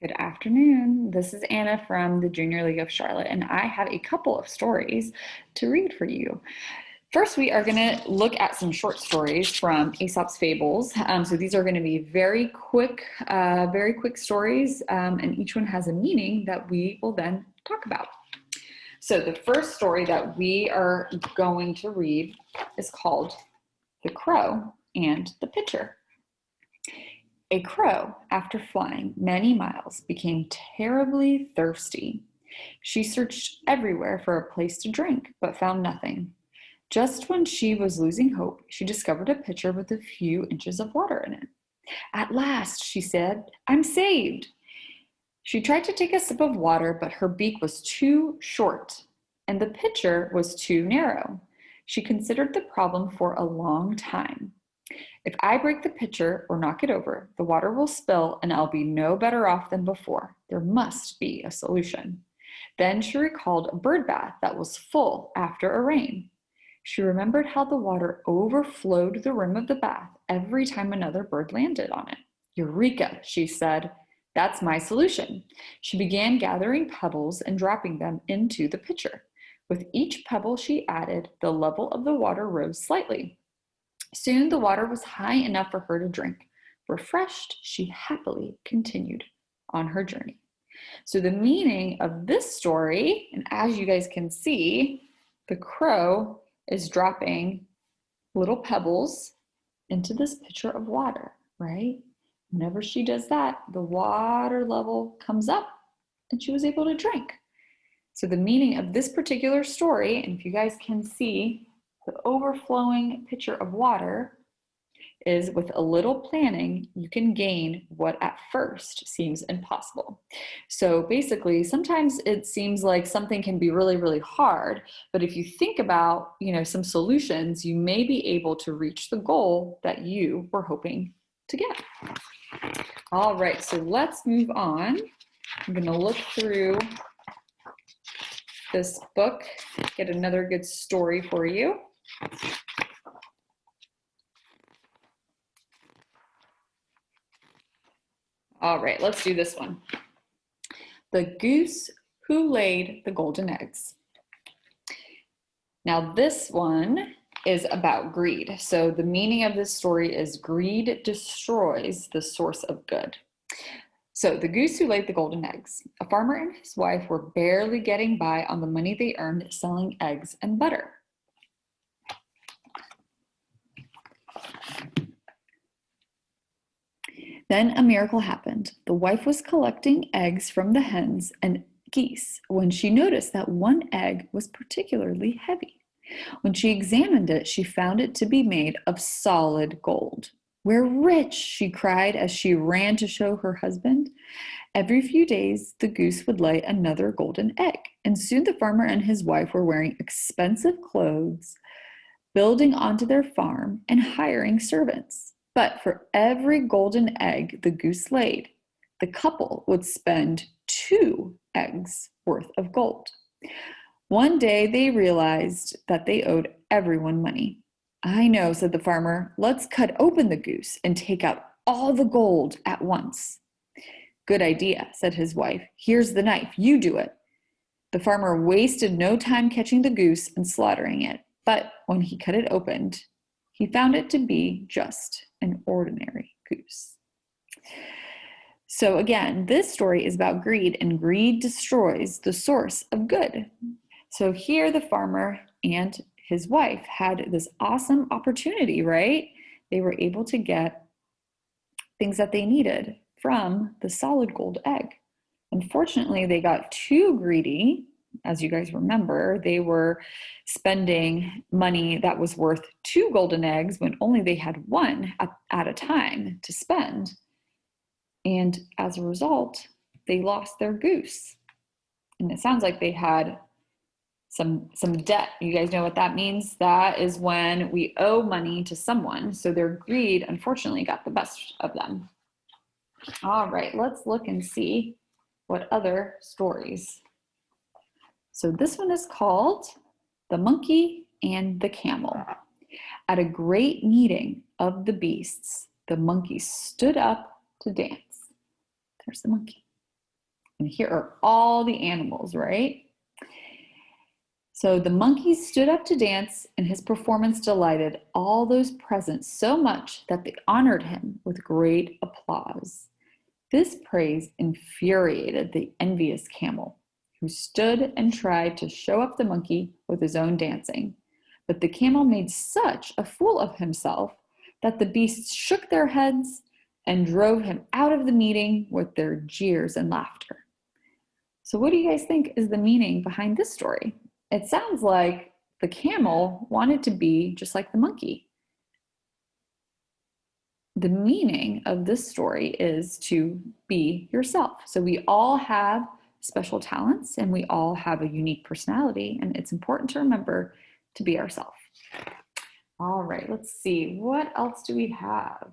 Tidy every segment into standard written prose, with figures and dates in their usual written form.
Good afternoon. This is Anna from the Junior League of Charlotte, and I have a couple of stories to read for you. First, we are going to look at some short stories from Aesop's Fables. So these are going to be very quick stories, and each one has a meaning that we will then talk about. So the first story that we are going to read is called The Crow and the Pitcher. A crow, after flying many miles, became terribly thirsty. She searched everywhere for a place to drink, but found nothing. Just when she was losing hope, she discovered a pitcher with a few inches of water in it. At last, she said, "I'm saved." She tried to take a sip of water, but her beak was too short, and the pitcher was too narrow. She considered the problem for a long time. If I break the pitcher or knock it over, the water will spill and I'll be no better off than before. There must be a solution. Then she recalled a bird bath that was full after a rain. She remembered how the water overflowed the rim of the bath every time another bird landed on it. "Eureka," she said. "That's my solution." She began gathering pebbles and dropping them into the pitcher. With each pebble she added, the level of the water rose slightly. Soon the water was high enough for her to drink. Refreshed, she happily continued on her journey. So the meaning of this story, and as you guys can see, the crow is dropping little pebbles into this pitcher of water, right? Whenever she does that, the water level comes up and she was able to drink. So the meaning of this particular story, and if you guys can see, the overflowing pitcher of water is with a little planning, you can gain what at first seems impossible. So basically, sometimes it seems like something can be really, really hard, but if you think about, some solutions, you may be able to reach the goal that you were hoping to get. All right, so let's move on. I'm going to look through this book, get another good story for you. All right, let's do this one. The Goose Who Laid the Golden Eggs. Now this one is about greed. So the meaning of this story is greed destroys the source of good. So the goose who laid the golden eggs. A farmer and his wife were barely getting by on the money they earned selling eggs and butter. Then a miracle happened. The wife was collecting eggs from the hens and geese when she noticed that one egg was particularly heavy. When she examined it, she found it to be made of solid gold. "We're rich," she cried as she ran to show her husband. Every few days, the goose would lay another golden egg, and soon the farmer and his wife were wearing expensive clothes, building onto their farm, and hiring servants. But for every golden egg the goose laid, the couple would spend 2 eggs worth of gold. One day they realized that they owed everyone money. "I know," said the farmer. "Let's cut open the goose and take out all the gold at once." "Good idea," said his wife. "Here's the knife. You do it." The farmer wasted no time catching the goose and slaughtering it. But when he cut it open, he found it to be just an ordinary goose. So again, this story is about greed, and greed destroys the source of good. So here the farmer and his wife had this awesome opportunity, right? They were able to get things that they needed from the solid gold egg. Unfortunately, they got too greedy. As you guys remember, they were spending money that was worth 2 golden eggs when only they had 1 at a time to spend. And as a result, they lost their goose. And it sounds like they had some debt. You guys know what that means? That is when we owe money to someone. So their greed, unfortunately, got the best of them. All right, let's look and see what other stories. So this one is called The Monkey and the Camel. At a great meeting of the beasts, the monkey stood up to dance. There's the monkey. And here are all the animals, right? So the monkey stood up to dance, and his performance delighted all those present so much that they honored him with great applause. This praise infuriated the envious camel, who stood and tried to show up the monkey with his own dancing. But the camel made such a fool of himself that the beasts shook their heads and drove him out of the meeting with their jeers and laughter. So what do you guys think is the meaning behind this story? It sounds like the camel wanted to be just like the monkey. The meaning of this story is to be yourself. So we all have special talents and we all have a unique personality, and it's important to remember to be ourselves. All right, let's see. What else do we have?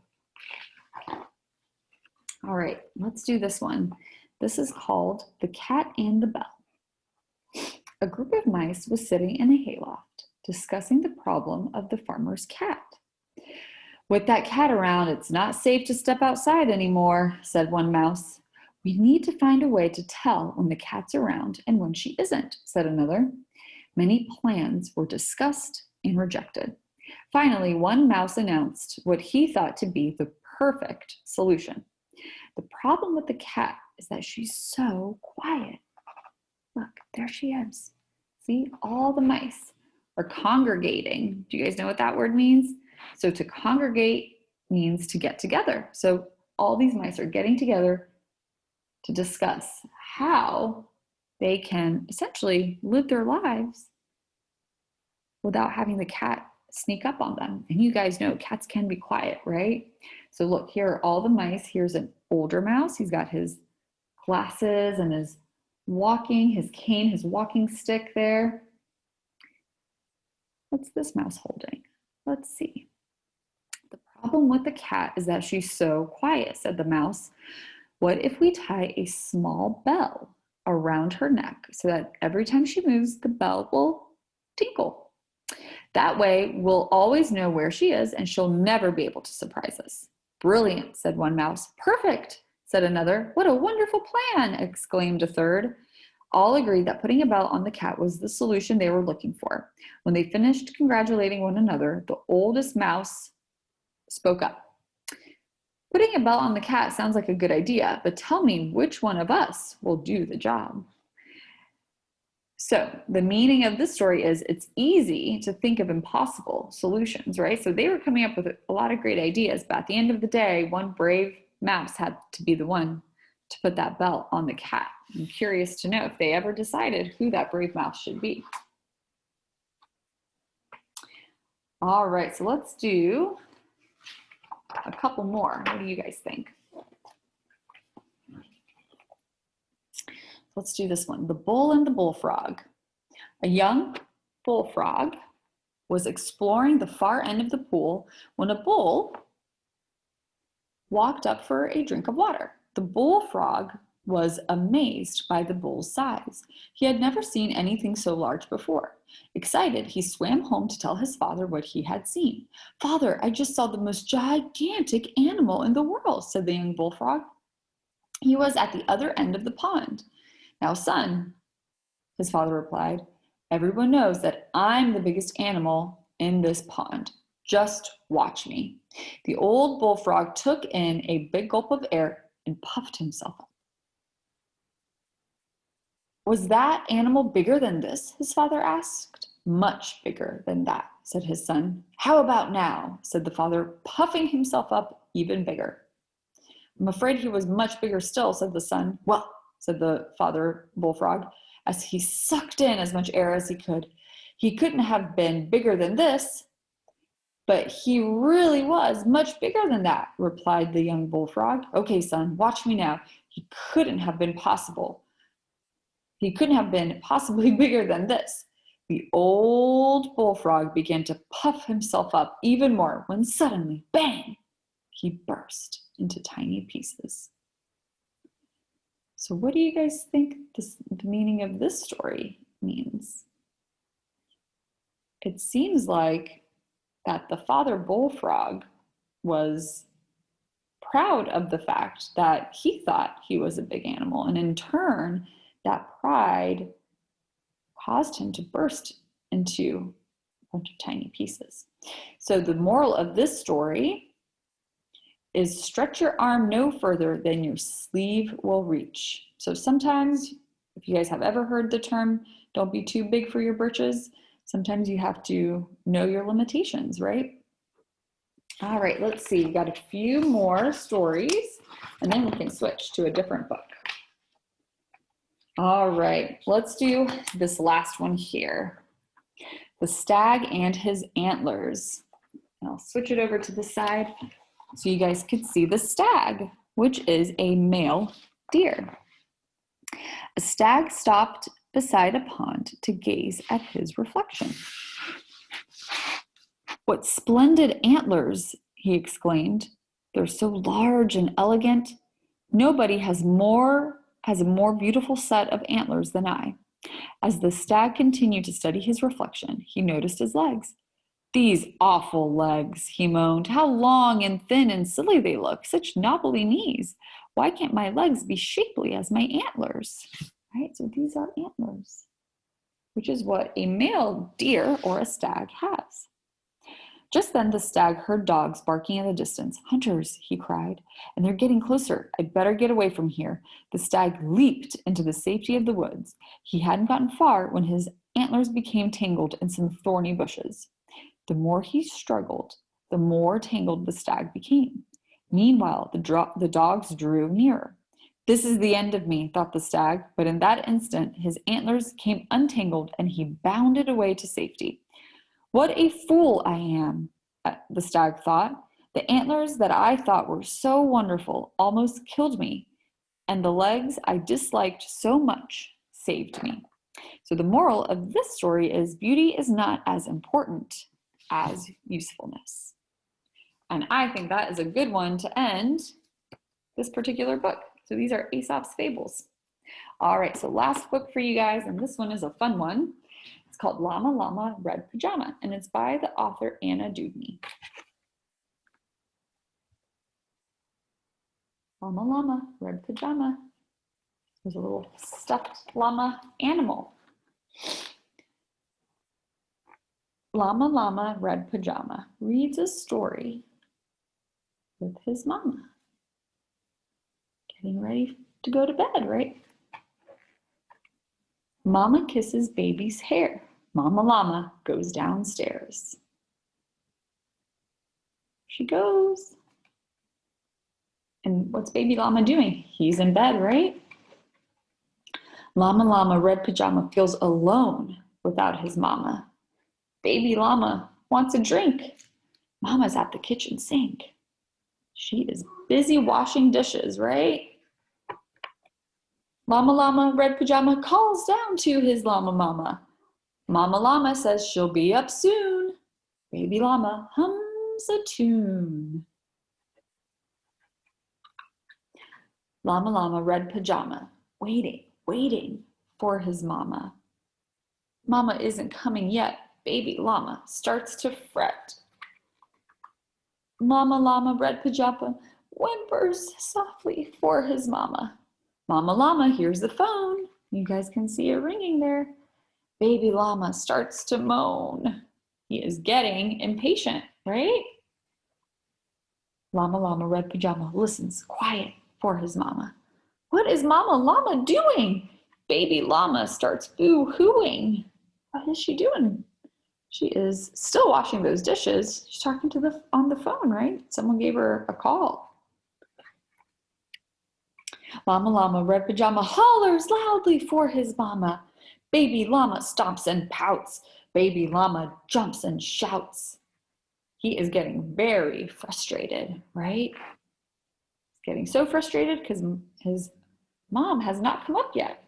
All right, let's do this one. This is called The Cat and the Bell. A group of mice was sitting in a hayloft discussing the problem of the farmer's cat. With that cat around, it's not safe to step outside anymore, said one mouse. We need to find a way to tell when the cat's around and when she isn't, said another. Many plans were discussed and rejected. Finally, one mouse announced what he thought to be the perfect solution. The problem with the cat is that she's so quiet. Look, there she is. See, all the mice are congregating. Do you guys know what that word means? So to congregate means to get together. So all these mice are getting together to discuss how they can essentially live their lives without having the cat sneak up on them. And you guys know cats can be quiet, right? So look, here are all the mice. Here's an older mouse. He's got his glasses and his cane, his walking stick there. What's this mouse holding? Let's see. The problem with the cat is that she's so quiet, said the mouse. What if we tie a small bell around her neck so that every time she moves, the bell will tinkle? That way, we'll always know where she is and she'll never be able to surprise us. Brilliant, said one mouse. Perfect, said another. What a wonderful plan, exclaimed a third. All agreed that putting a bell on the cat was the solution they were looking for. When they finished congratulating one another, the oldest mouse spoke up. Putting a bell on the cat sounds like a good idea, but tell me which one of us will do the job. So the meaning of this story is it's easy to think of impossible solutions, right? So they were coming up with a lot of great ideas, but at the end of the day, one brave mouse had to be the one to put that bell on the cat. I'm curious to know if they ever decided who that brave mouse should be. All right, so let's do a couple more. What do you guys think? Let's do this one. The Bull and the Bullfrog. A young bullfrog was exploring the far end of the pool when a bull walked up for a drink of water. The bullfrog was amazed by the bull's size. He had never seen anything so large before. Excited, he swam home to tell his father what he had seen. Father, I just saw the most gigantic animal in the world, said the young bullfrog. He was at the other end of the pond. Now, son, his father replied, everyone knows that I'm the biggest animal in this pond. Just watch me. The old bullfrog took in a big gulp of air and puffed himself up. Was that animal bigger than this? His father asked. Much bigger than that, said his son. How about now? Said the father, puffing himself up even bigger. I'm afraid he was much bigger still, said the son. Well, said the father bullfrog, as he sucked in as much air as he could. He couldn't have been bigger than this, but he really was much bigger than that, replied the young bullfrog. Okay, son, watch me now. He couldn't have been possibly bigger than this. The old bullfrog began to puff himself up even more when suddenly, bang, he burst into tiny pieces. So what do you guys think the meaning of this story means? It seems like that the father bullfrog was proud of the fact that he thought he was a big animal. And in turn, that pride caused him to burst into a bunch of tiny pieces. So the moral of this story is stretch your arm no further than your sleeve will reach. So sometimes, if you guys have ever heard the term, don't be too big for your britches, sometimes you have to know your limitations, right? All right, let's see, we got a few more stories and then we can switch to a different book. All right, let's do this last one here. The Stag and His Antlers. I'll switch it over to the side so you guys could see the stag, which is a male deer. A stag stopped beside a pond to gaze at his reflection. "What splendid antlers," he exclaimed. "They're so large and elegant. Nobody has a more beautiful set of antlers than I." As the stag continued to study his reflection, he noticed his legs. "These awful legs," he moaned. "How long and thin and silly they look, such knobbly knees. Why can't my legs be shapely as my antlers?" Right, so these are antlers, which is what a male deer or a stag has. Just then the stag heard dogs barking in the distance. "Hunters," he cried, "and they're getting closer. I'd better get away from here." The stag leaped into the safety of the woods. He hadn't gotten far when his antlers became tangled in some thorny bushes. The more he struggled, the more tangled the stag became. Meanwhile, the dogs drew nearer. "This is the end of me," thought the stag, but in that instant, his antlers came untangled and he bounded away to safety. "What a fool I am," the stag thought. "The antlers that I thought were so wonderful almost killed me, and the legs I disliked so much saved me." So the moral of this story is beauty is not as important as usefulness. And I think that is a good one to end this particular book. So these are Aesop's Fables. All right, so last book for you guys, and this one is a fun one. It's called Llama Llama Red Pajama, and it's by the author Anna Dewdney. Llama Llama Red Pajama. There's a little stuffed llama animal. Llama Llama Red Pajama reads a story with his mama. Getting ready to go to bed, right? Mama kisses baby's hair. Mama Llama goes downstairs. She goes. And what's baby llama doing? He's in bed, right? Llama Llama Red Pajama feels alone without his mama. Baby llama wants a drink. Mama's at the kitchen sink. She is busy washing dishes, right? Llama Llama Red Pajama calls down to his llama mama. Mama Llama says she'll be up soon. Baby llama hums a tune. Llama Llama Red Pajama, waiting for his mama. Mama isn't coming yet. Baby llama starts to fret. Llama Llama Red Pajama whimpers softly for his mama. Mama Llama hears the phone. You guys can see it ringing there. Baby llama starts to moan. He is getting impatient, right? Llama Llama Red Pajama listens quiet for his mama. What is Mama Llama doing? Baby llama starts boo-hooing. What is she doing? She is still washing those dishes. She's talking to on the phone, right? Someone gave her a call. Llama Llama Red Pajama hollers loudly for his mama. Baby llama stomps and pouts. Baby llama jumps and shouts. He is getting very frustrated, right? He's getting so frustrated because his mom has not come up yet.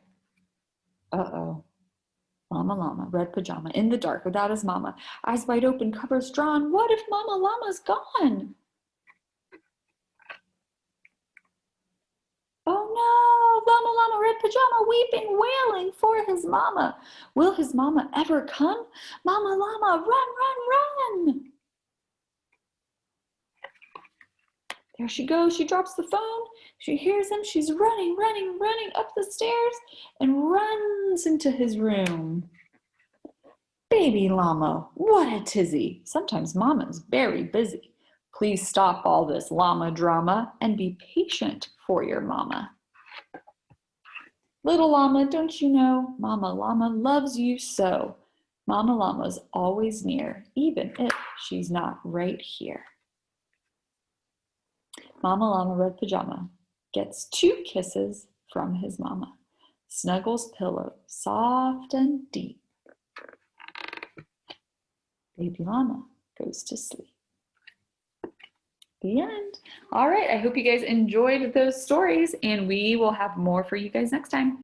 Uh-oh. Llama Llama Red Pajama in the dark without his mama. Eyes wide open, covers drawn. What if Mama Llama's gone? Oh no, Llama Llama Red Pajama weeping, wailing for his mama. Will his mama ever come? Mama Llama, run, run, run. There she goes. She drops the phone. She hears him. She's running, running, running up the stairs and runs into his room. Baby llama, what a tizzy. Sometimes mama's very busy. Please stop all this llama drama and be patient for your mama. Little llama, don't you know, Mama Llama loves you so. Mama Llama's always near, even if she's not right here. Mama Llama Red Pajama gets 2 kisses from his mama. Snuggles pillow soft and deep. Baby llama goes to sleep. The end. All right, I hope you guys enjoyed those stories, and we will have more for you guys next time.